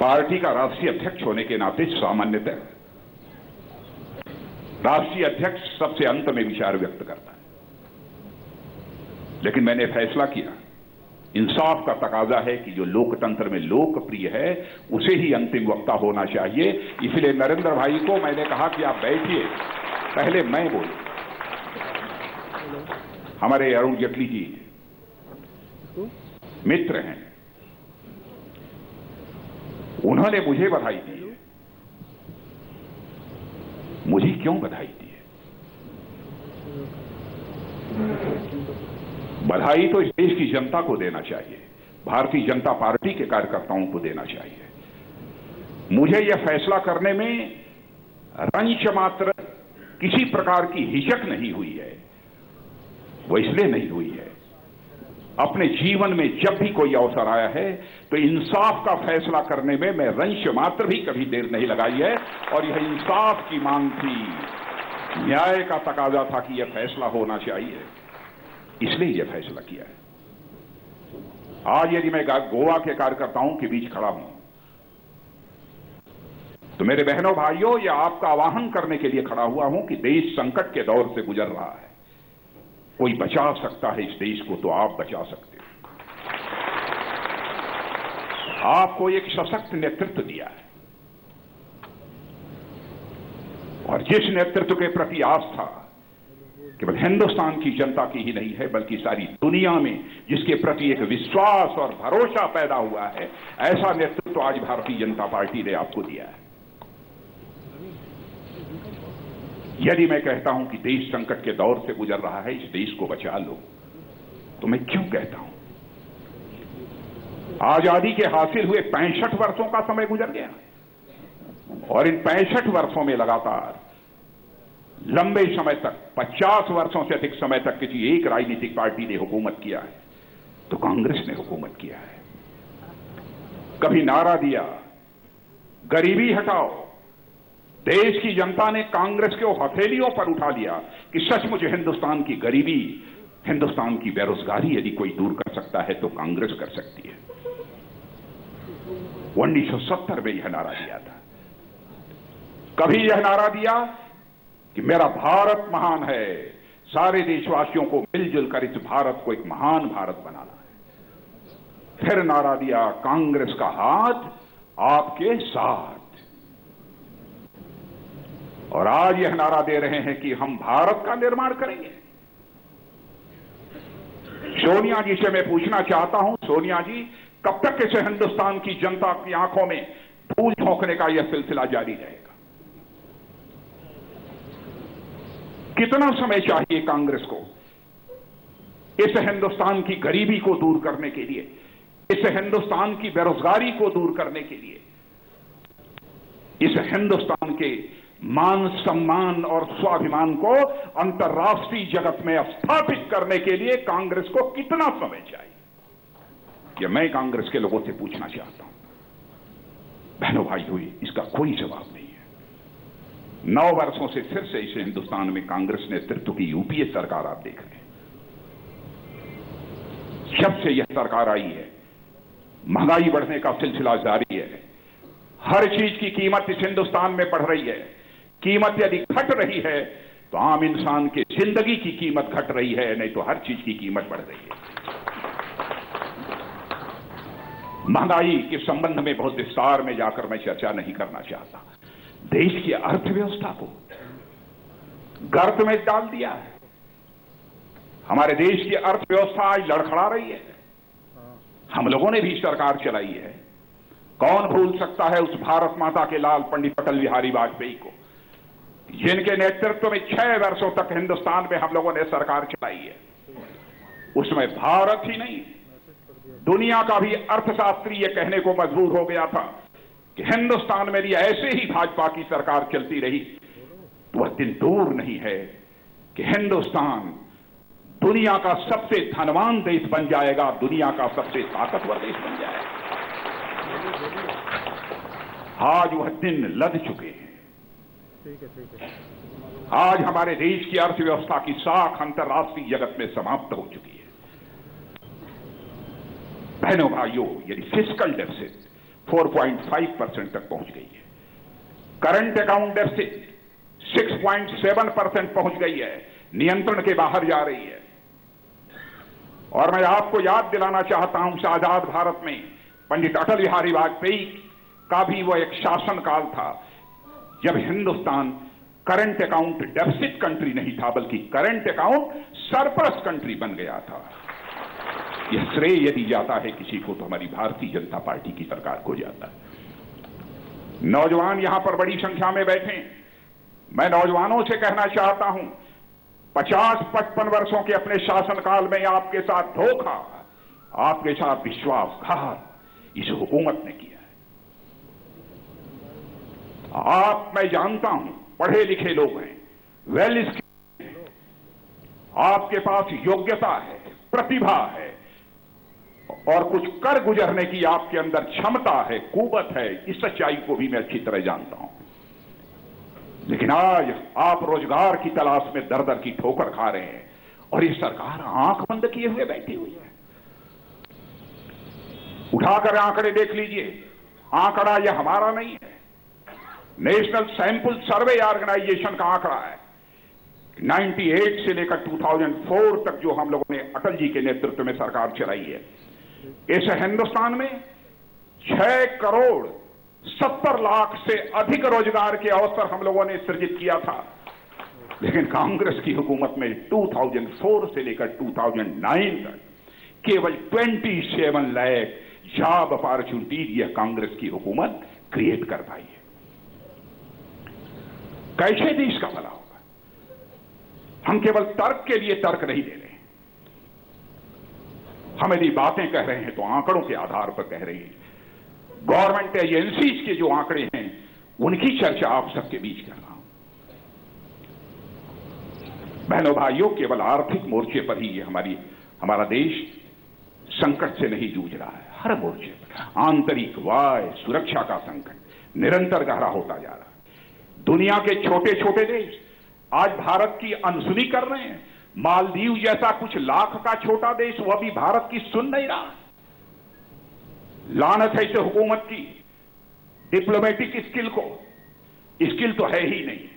Party का राष्ट्रीय अध्यक्ष होने के नाते सामान्यतः राष्ट्रीय अध्यक्ष सबसे अंत में विचार व्यक्त करता है, लेकिन मैंने फैसला किया, इंसाफ का तकाजा है कि जो लोकतंत्र में लोकप्रिय है उसे ही अंतिम वक्ता होना चाहिए। इसलिए नरेंद्र भाई को मैंने कहा कि आप बैठिए, पहले मैं बोलूं। हमारे अरुण जेटली जी मित्र हैं, उन्होंने मुझे बधाई दी है। मुझे क्यों बधाई दी है? बधाई तो इस देश की जनता को देना चाहिए, भारतीय जनता पार्टी के कार्यकर्ताओं को देना चाहिए। मुझे यह फैसला करने में रंच मात्र किसी प्रकार की हिचक नहीं हुई है। वो इसलिए नहीं हुई है, अपने जीवन में जब भी कोई अवसर आया है तो इंसाफ का फैसला करने में मैं रंच मात्र भी कभी देर नहीं लगाई है। और यह इंसाफ की मांग थी, न्याय का तकाजा था कि यह फैसला होना चाहिए, इसलिए यह फैसला किया है। आज यदि मैं गोवा के कार्यकर्ताओं के बीच खड़ा हूं तो मेरे बहनों भाइयों, यह आपका आह्वान करने के लिए खड़ा हुआ हूं कि देश संकट के दौर से गुजर रहा है। कोई बचा सकता है इस देश को तो आप बचा सकते हो। आपको एक सशक्त नेतृत्व दिया है और जिस नेतृत्व के प्रति आस्था केवल हिंदुस्तान की जनता की ही नहीं है बल्कि सारी दुनिया में जिसके प्रति एक विश्वास और भरोसा पैदा हुआ है, ऐसा नेतृत्व आज भारतीय जनता पार्टी ने आपको दिया है। यदि मैं कहता हूं कि देश संकट के दौर से गुजर रहा है, इस देश को बचा लो, तो मैं क्यों कहता हूं? आजादी के हासिल हुए 65 वर्षों का समय गुजर गया और इन 65 वर्षों में लगातार लंबे समय तक 50 वर्षों से अधिक समय तक किसी एक राजनीतिक पार्टी ने हुकूमत किया है तो कांग्रेस ने हुकूमत किया है। कभी नारा दिया गरीबी हटाओ, देश की जनता ने कांग्रेस के हथेलियों पर उठा लिया कि सचमुच हिंदुस्तान की गरीबी, हिंदुस्तान की बेरोजगारी यदि कोई दूर कर सकता है तो कांग्रेस कर सकती है। 1970 में यह नारा दिया था। कभी यह नारा दिया कि मेरा भारत महान है, सारे देशवासियों को मिलजुल कर इस भारत को एक महान भारत बनाना है। फिर नारा दिया कांग्रेस का हाथ आपके साथ, और आज यह नारा दे रहे हैं कि हम भारत का निर्माण करेंगे। सोनिया जी से मैं पूछना चाहता हूं, सोनिया जी, कब तक इसे हिंदुस्तान की जनता की आंखों में धूल झोंकने का यह सिलसिला जारी रहेगा? कितना समय चाहिए कांग्रेस को इस हिंदुस्तान की गरीबी को दूर करने के लिए, इस हिंदुस्तान की बेरोजगारी को दूर करने के लिए, इस हिंदुस्तान के मान सम्मान और स्वाभिमान को अंतर्राष्ट्रीय जगत में स्थापित करने के लिए कांग्रेस को कितना समय चाहिए? यह मैं कांग्रेस के लोगों से पूछना चाहता हूं। बहनों भाइयों, इसका कोई जवाब नहीं है। 9 वर्षों से फिर से इस हिंदुस्तान में कांग्रेस नेतृत्व की यूपीए सरकार आप देख रहे हैं। जब से यह सरकार आई है, महंगाई बढ़ने का सिलसिला जारी है। हर चीज की कीमत इस हिंदुस्तान में बढ़ रही है। कीमत यदि घट रही है तो आम इंसान की जिंदगी की कीमत घट रही है, नहीं तो हर चीज की कीमत बढ़ रही है। महंगाई के संबंध में बहुत विस्तार में जाकर मैं चर्चा नहीं करना चाहता। देश की अर्थव्यवस्था को गर्त में डाल दिया है। हमारे देश की अर्थव्यवस्था आज लड़खड़ा रही है। हम लोगों ने भी सरकार चलाई है। कौन भूल सकता है उस भारत माता के लाल पंडित अटल बिहारी वाजपेयी को, जिनके नेतृत्व में 6 वर्षों तक हिंदुस्तान में हम लोगों ने सरकार चलाई है। उसमें भारत ही नहीं, दुनिया का भी अर्थशास्त्री यह कहने को मजबूर हो गया था कि हिंदुस्तान में यदि ऐसे ही भाजपा की सरकार चलती रही तो वह दिन दूर नहीं है कि हिंदुस्तान दुनिया का सबसे धनवान देश बन जाएगा, दुनिया का सबसे ताकतवर देश बन जाएगा। आज वह दिन लद चुके हैं। आज हमारे देश की अर्थव्यवस्था की साख अंतर्राष्ट्रीय जगत में समाप्त हो चुकी है। बहनों भाइयों, यदि फिस्कल डेफिसिट, 4.5% तक पहुंच गई है। करंट अकाउंट डेफिसिट 6.7% पहुंच गई है, नियंत्रण के बाहर जा रही है। और मैं आपको याद दिलाना चाहता हूं कि आजाद भारत में पंडित अटल बिहारी वाजपेयी का भी वो एक शासनकाल था जब Hindustan current account deficit country नहीं था, बल्कि करंट अकाउंट सरप्लस कंट्री बन गया था। यह श्रेय यदि जाता है किसी को तो हमारी भारतीय जनता पार्टी की सरकार को जाता है। नौजवान यहां पर बड़ी संख्या में बैठे हैं। मैं नौजवानों से कहना चाहता हूं, 50-55 वर्षों के अपने शासनकाल में आपके साथ धोखा, आपके साथ विश्वासघात इस हुकूमत ने किया है। मैं जानता हूं, पढ़े लिखे लोग हैं, वेल स्किल्ड हैं, आपके पास योग्यता है, प्रतिभा है और कुछ कर गुजरने की आपके अंदर क्षमता है, कुवत है। इस सच्चाई को भी मैं अच्छी तरह जानता हूं। लेकिन आज आप रोजगार की तलाश में दर दर की ठोकर खा रहे हैं और ये सरकार आंख बंद किए हुए बैठी हुई है। उठाकर आंकड़े देख लीजिए, आंकड़ा यह हमारा नहीं है, नेशनल सैंपल सर्वे ऑर्गेनाइजेशन का आंकड़ा है। 98 से लेकर 2004 तक जो हम लोगों ने अटल जी के नेतृत्व में सरकार चलाई है, इस हिंदुस्तान में 6 करोड़ 70 लाख से अधिक रोजगार के अवसर हम लोगों ने सृजित किया था। लेकिन कांग्रेस की हुकूमत में 2004 से लेकर 2009 तक केवल 27 लाख जॉब अपॉर्चुनिटीज यह कांग्रेस की हुकूमत क्रिएट कर पाई है। कैसे देश का भला होगा? हम केवल तर्क के लिए तर्क नहीं दे रहे, हम यदि बातें कह रहे हैं तो आंकड़ों के आधार पर कह रहे हैं। गवर्नमेंट एजेंसीज के जो आंकड़े हैं उनकी चर्चा आप सबके बीच कर रहा हूं। बहनों भाइयों, केवल आर्थिक मोर्चे पर ही हमारा देश संकट से नहीं जूझ रहा है। हर मोर्चे पर आंतरिक वाय सुरक्षा का संकट निरंतर गहरा होता जा रहा है। दुनिया के छोटे छोटे देश आज भारत की अनसुनी कर रहे हैं। मालदीव जैसा कुछ लाख का छोटा देश वह भी भारत की सुन नहीं रहा। लानत है इस हुकूमत की डिप्लोमेटिक स्किल को, स्किल तो है ही नहीं।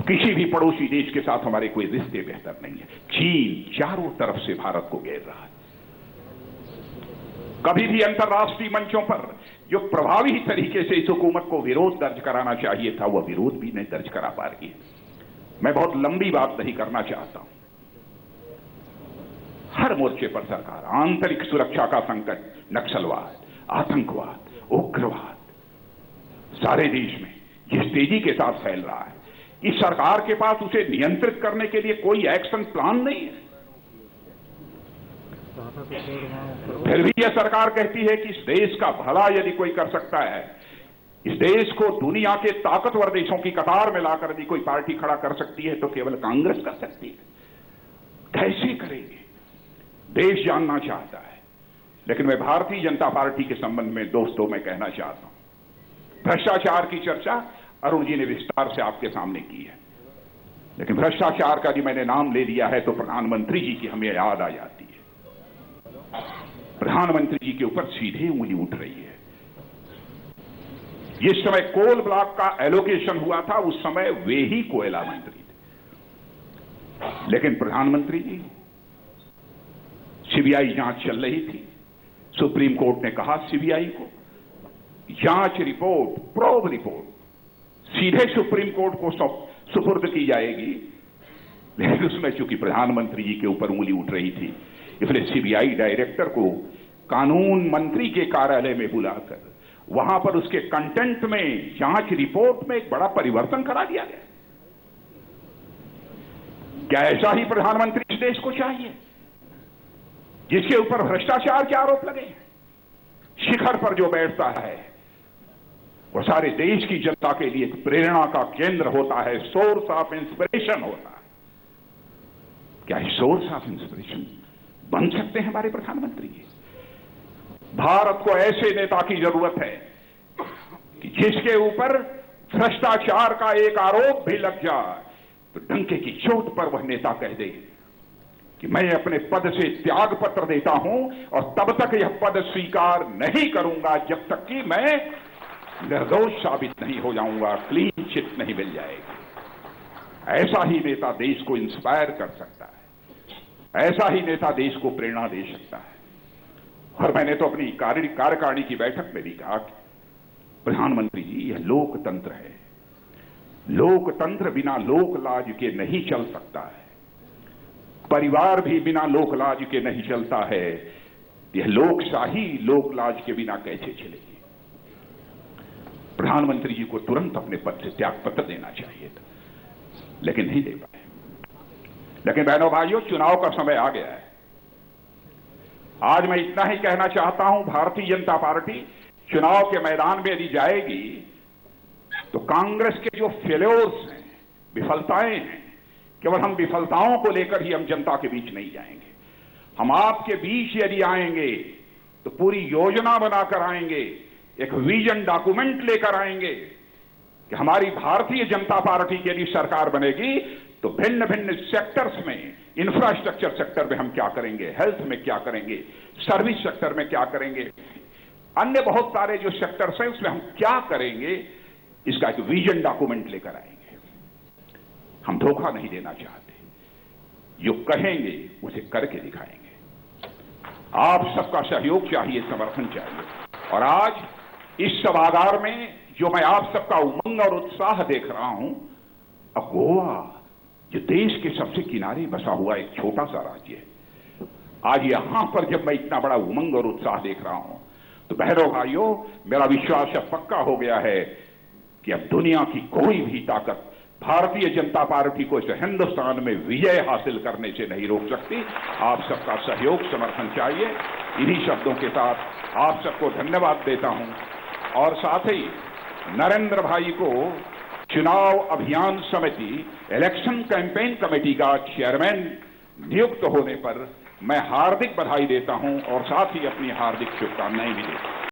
किसी भी पड़ोसी देश के साथ हमारे कोई रिश्ते बेहतर नहीं है। चीन चारों तरफ से भारत को घेर रहा है। कभी भी अंतर्राष्ट्रीय मंचों पर जो प्रभावी तरीके से इस हुकूमत को विरोध दर्ज कराना चाहिए था, वह विरोध भी नहीं दर्ज करा पा रही है। मैं बहुत लंबी बात नहीं करना चाहता हूं। हर मोर्चे पर सरकार, आंतरिक सुरक्षा का संकट, नक्सलवाद, आतंकवाद, उग्रवाद सारे देश में जिस तेजी के साथ फैल रहा है, इस सरकार के पास उसे नियंत्रित करने के लिए कोई एक्शन प्लान नहीं है। फिर भी यह सरकार कहती है कि इस देश का भला यदि कोई कर सकता है, इस देश को दुनिया के ताकतवर देशों की कतार में लाकर यदि कोई पार्टी खड़ा कर सकती है तो केवल कांग्रेस कर सकती है। कैसे करेंगे? देश जानना चाहता है। लेकिन मैं भारतीय जनता पार्टी के संबंध में दोस्तों मैं कहना चाहता हूं, भ्रष्टाचार की चर्चा अरुण जी ने विस्तार से आपके सामने की है। लेकिन भ्रष्टाचार का यदि मैंने नाम ले लिया है तो प्रधानमंत्री जी की हमें याद आ जाती है। प्रधानमंत्री जी के ऊपर सीधे उंगली उठ रही है। जिस समय कोल ब्लॉक का एलोकेशन हुआ था उस समय वे ही कोयला मंत्री थे। लेकिन प्रधानमंत्री जी, सीबीआई जांच चल रही थी। सुप्रीम कोर्ट ने कहा सीबीआई को जांच रिपोर्ट, प्रोब रिपोर्ट सीधे सुप्रीम कोर्ट को सुपुर्द की जाएगी। लेकिन उसमें चूंकि प्रधानमंत्री जी के ऊपर उंगली उठ रही थी, इसलिए सीबीआई डायरेक्टर को कानून मंत्री के कार्यालय में बुलाकर वहां पर उसके कंटेंट में, जांच रिपोर्ट में एक बड़ा परिवर्तन करा दिया गया। क्या ऐसा ही प्रधानमंत्री इस देश को चाहिए जिसके ऊपर भ्रष्टाचार के आरोप लगे? शिखर पर जो बैठता है वो सारे देश की जनता के लिए एक प्रेरणा का केंद्र होता है, सोर्स ऑफ इंस्पिरेशन होता है। क्या सोर्स ऑफ इंस्पिरेशन बन सकते हैं हमारे प्रधानमंत्री जी? भारत को ऐसे नेता की जरूरत है कि जिसके ऊपर भ्रष्टाचार का एक आरोप भी लग जाए तो डंके की चोट पर वह नेता कह दे कि मैं अपने पद से त्याग पत्र देता हूं और तब तक यह पद स्वीकार नहीं करूंगा जब तक कि मैं निर्दोष साबित नहीं हो जाऊंगा, क्लीन चिट नहीं मिल जाएगी। ऐसा ही नेता देश को इंस्पायर कर सकता है, ऐसा ही नेता देश को प्रेरणा दे सकता है। और मैंने तो अपनी कार्यकारिणी की बैठक में भी कहा कि प्रधानमंत्री जी, यह लोकतंत्र है, लोकतंत्र बिना लोकलाज के नहीं चल सकता है, परिवार भी बिना लोकलाज के नहीं चलता है, यह लोकशाही लोकलाज के बिना कैसे चलेगी। प्रधानमंत्री जी को तुरंत अपने पद से त्यागपत्र देना चाहिए था, लेकिन नहीं दे पाए। लेकिन बहनों भाइयों, चुनाव का समय आ गया है। आज मैं इतना ही कहना चाहता हूं, भारतीय जनता पार्टी चुनाव के मैदान में यदि जाएगी तो कांग्रेस के जो फेल्योर्स हैं, विफलताएं हैं, केवल हम विफलताओं को लेकर ही हम जनता के बीच नहीं जाएंगे। हम आपके बीच यदि आएंगे तो पूरी योजना बनाकर आएंगे, एक विजन डॉक्यूमेंट लेकर आएंगे कि हमारी भारतीय जनता पार्टी की यदि सरकार बनेगी तो भिन्न भिन्न सेक्टर्स में, इंफ्रास्ट्रक्चर सेक्टर में हम क्या करेंगे, हेल्थ में क्या करेंगे, सर्विस सेक्टर में क्या करेंगे, अन्य बहुत सारे जो सेक्टर्स हैं उसमें हम क्या करेंगे, इसका एक विजन डॉक्यूमेंट लेकर आएंगे। हम धोखा नहीं देना चाहते, जो कहेंगे उसे करके दिखाएंगे। आप सबका सहयोग चाहिए, समर्थन चाहिए। और आज इस सभागार में जो मैं आप सबका उमंग और उत्साह देख रहा हूं, अब गोवा जो देश के सबसे किनारे बसा हुआ एक छोटा सा राज्य है, आज यहां पर जब मैं इतना बड़ा उमंग और उत्साह देख रहा हूं तो बहनों भाइयों, मेरा विश्वास अब पक्का हो गया है कि अब दुनिया की कोई भी ताकत भारतीय जनता पार्टी को इस हिंदुस्तान में विजय हासिल करने से नहीं रोक सकती। आप सबका सहयोग, समर्थन चाहिए। इन्हीं शब्दों के साथ आप सबको धन्यवाद देता हूं और साथ ही नरेंद्र भाई को चुनाव अभियान समिति, इलेक्शन कैंपेन कमेटी का चेयरमैन नियुक्त होने पर मैं हार्दिक बधाई देता हूं और साथ ही अपनी हार्दिक शुभकामनाएं भी देता हूं।